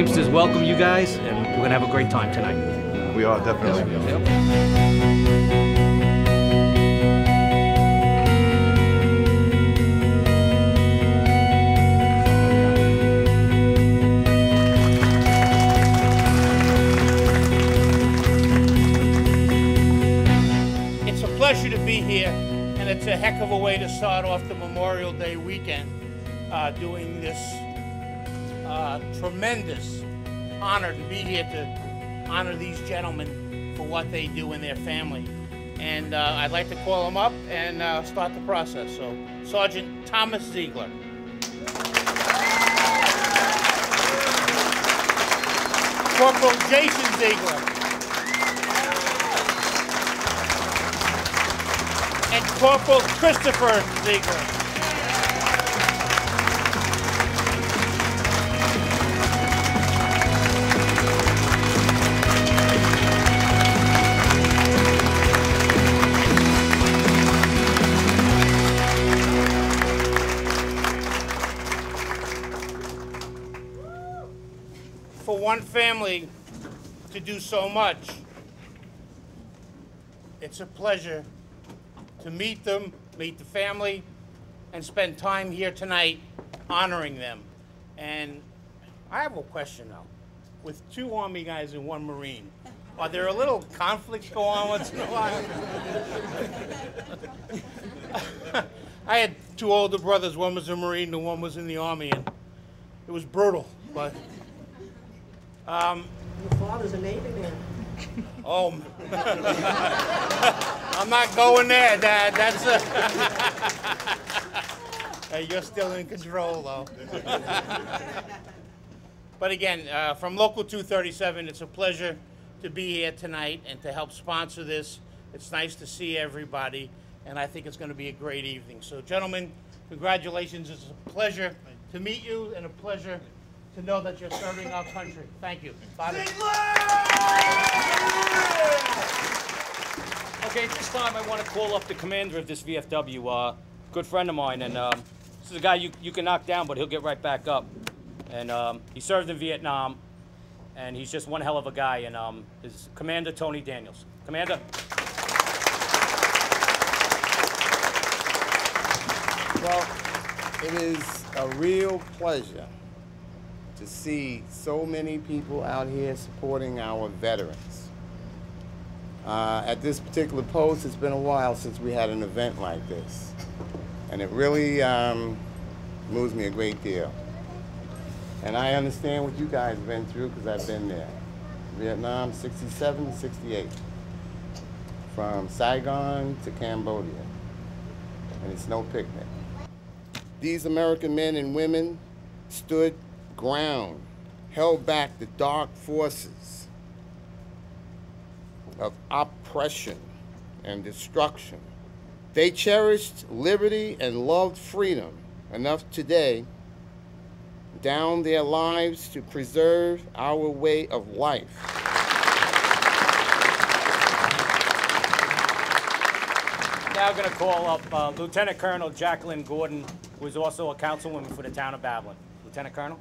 Teamsters welcome you guys, and we're going to have a great time tonight. We are, definitely. Yep. It's a pleasure to be here, and it's a heck of a way to start off the Memorial Day weekend doing this tremendous honor to be here to honor these gentlemen for what they do in their family. And I'd like to call them up and start the process. So, Sergeant Thomas Ziegler. Corporal Jason Ziegler. And Corporal Christopher Ziegler. For one family to do so much, it's a pleasure to meet them, meet the family, and spend time here tonight honoring them. And I have a question now. With 2 Army guys and 1 Marine, are there a little conflicts go on once in a while? I had 2 older brothers. One was a Marine and one was in the Army, and it was brutal. But your father's a Navy man. oh, I'm not going there, Dad. That's hey, you're still in control, though. But again, from Local 237, it's a pleasure to be here tonight and to help sponsor this. It's nice to see everybody, and I think it's going to be a great evening. So, gentlemen, congratulations. It's a pleasure to meet you and a pleasure to know that you're serving our country. Thank you. Bobby. Okay, at this time I want to call up the commander of this VFW, good friend of mine, and this is a guy you can knock down, but he'll get right back up. And he served in Vietnam, and he's just one hell of a guy, and is Commander Tony Daniels. Commander. Well, it is a real pleasure to see so many people out here supporting our veterans. At this particular post, it's been a while since we had an event like this, and it really moves me a great deal. And I understand what you guys have been through because I've been there. Vietnam, 67 to 68. From Saigon to Cambodia. And it's no picnic. These American men and women stood ground, held back the dark forces of oppression and destruction. They cherished liberty and loved freedom enough today, down their lives to preserve our way of life. Now I'm going to call up Lieutenant Colonel Jacqueline Gordon, who is also a councilwoman for the town of Babylon. Lieutenant Colonel.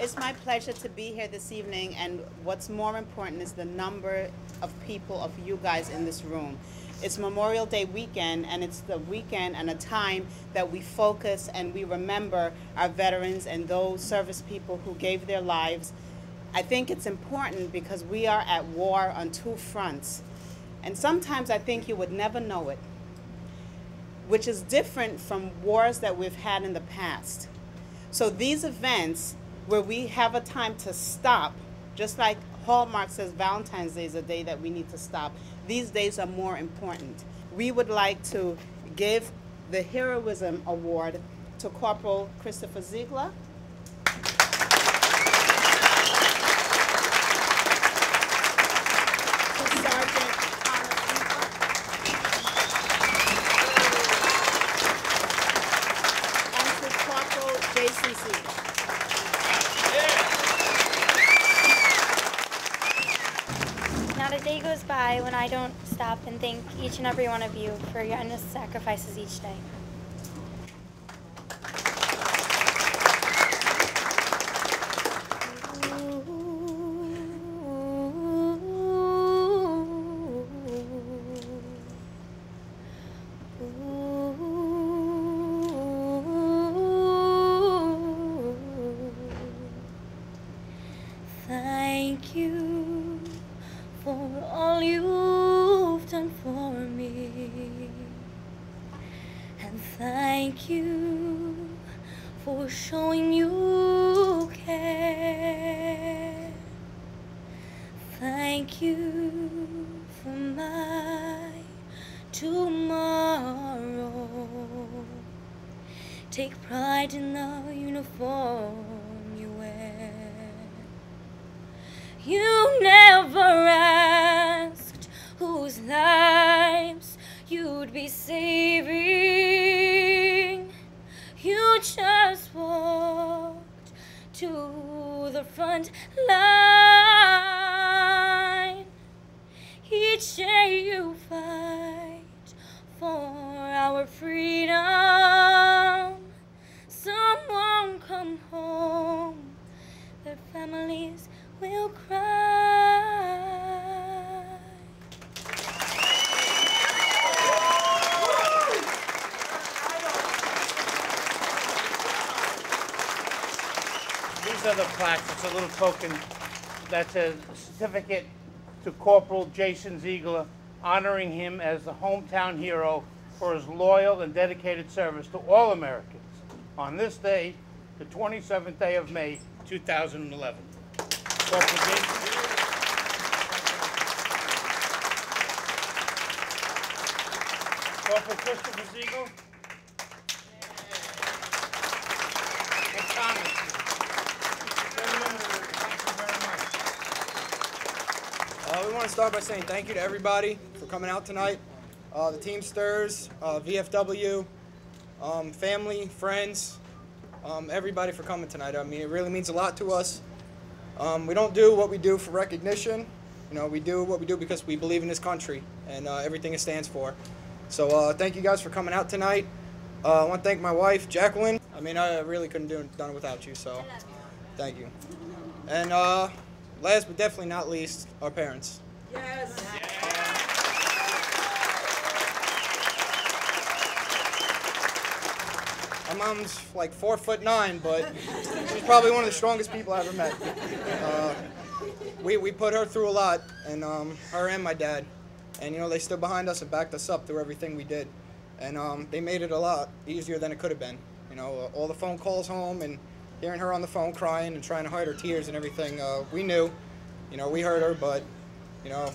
It's my pleasure to be here this evening, and what's more important is the number of people, of you guys in this room. It's Memorial Day weekend, and it's the weekend and a time that we focus and we remember our veterans and those service people who gave their lives. I think it's important because we are at war on 2 fronts, and sometimes I think you would never know it, which is different from wars that we've had in the past. So these events where we have a time to stop, just like Hallmark says Valentine's Day is a day that we need to stop, these days are more important. We would like to give the Heroism Award to Corporal Christopher Ziegler. To Sergeant Thomas Ziegler. And to Corporal Jason Ziegler. Not a day goes by when I don't stop and thank each and every one of you for your endless sacrifices each day. thank you for all you've done for me. And thank you for showing you care. Thank you for my tomorrow. Take pride in the uniform you wear. You never asked whose lives you'd be saving. You just walked to the front line. Each day you fight for our freedom. Someone come home, their families will cry. These are the plaques. It's a little token. That's a certificate to Corporal Jason Ziegler, honoring him as the hometown hero for his loyal and dedicated service to all Americans on this day, the 27th day of May, 2011. Corporal Jason. Corporal Christopher Ziegler. And Thomas. Gentlemen, thank you very much. We want to start by saying thank you to everybody for coming out tonight. The Teamsters, VFW, family, friends, everybody for coming tonight. I mean, it really means a lot to us. We don't do what we do for recognition. You know, we do what we do because we believe in this country and everything it stands for. So thank you guys for coming out tonight. I want to thank my wife, Jacqueline. I mean, I really couldn't done it without you, so thank you. And last but definitely not least, our parents. Yes. My mom's like 4'9", but she's probably one of the strongest people I ever met. We put her through a lot, and her and my dad, and you know they stood behind us and backed us up through everything we did, and they made it a lot easier than it could have been. You know, all the phone calls home and hearing her on the phone crying and trying to hide her tears and everything. We knew, you know, we heard her, but you know,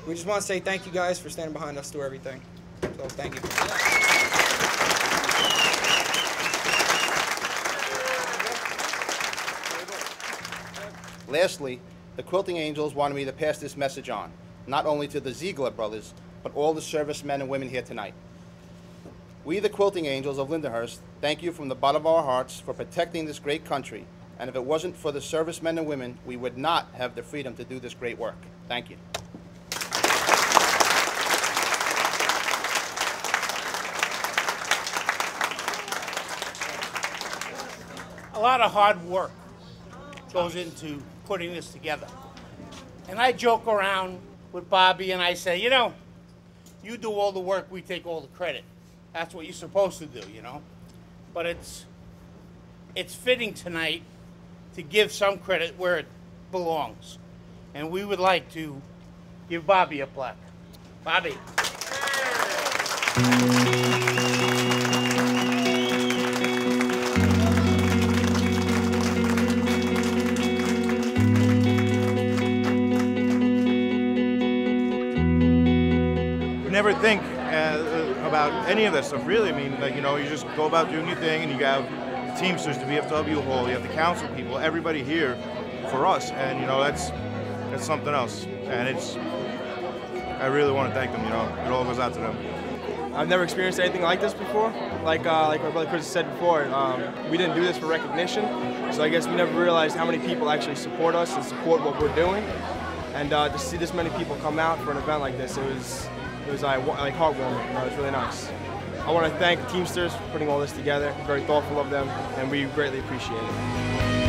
we just want to say thank you guys for standing behind us through everything. So thank you. Lastly, the Quilting Angels wanted me to pass this message on, not only to the Ziegler brothers, but all the servicemen and women here tonight. We, the Quilting Angels of Lindenhurst, thank you from the bottom of our hearts for protecting this great country, and if it wasn't for the servicemen and women, we would not have the freedom to do this great work. Thank you. A lot of hard work goes into putting this together. And I joke around with Bobby and I say, you know, you do all the work, we take all the credit. That's what you're supposed to do, you know. But it's fitting tonight to give some credit where it belongs. And we would like to give Bobby a plaque. Bobby. Never think about any of that stuff, really. I mean, like, you know, you just go about doing your thing, and you have the Teamsters, the VFW Hall, you have the council people, everybody here for us, and you know, that's something else. And I really want to thank them. You know, it all goes out to them. I've never experienced anything like this before. Like my brother Chris said before, we didn't do this for recognition, so I guess we never realized how many people actually support us and support what we're doing. And to see this many people come out for an event like this, it was like heartwarming. You know, it was really nice. I want to thank the Teamsters for putting all this together. Very thoughtful of them, and we greatly appreciate it.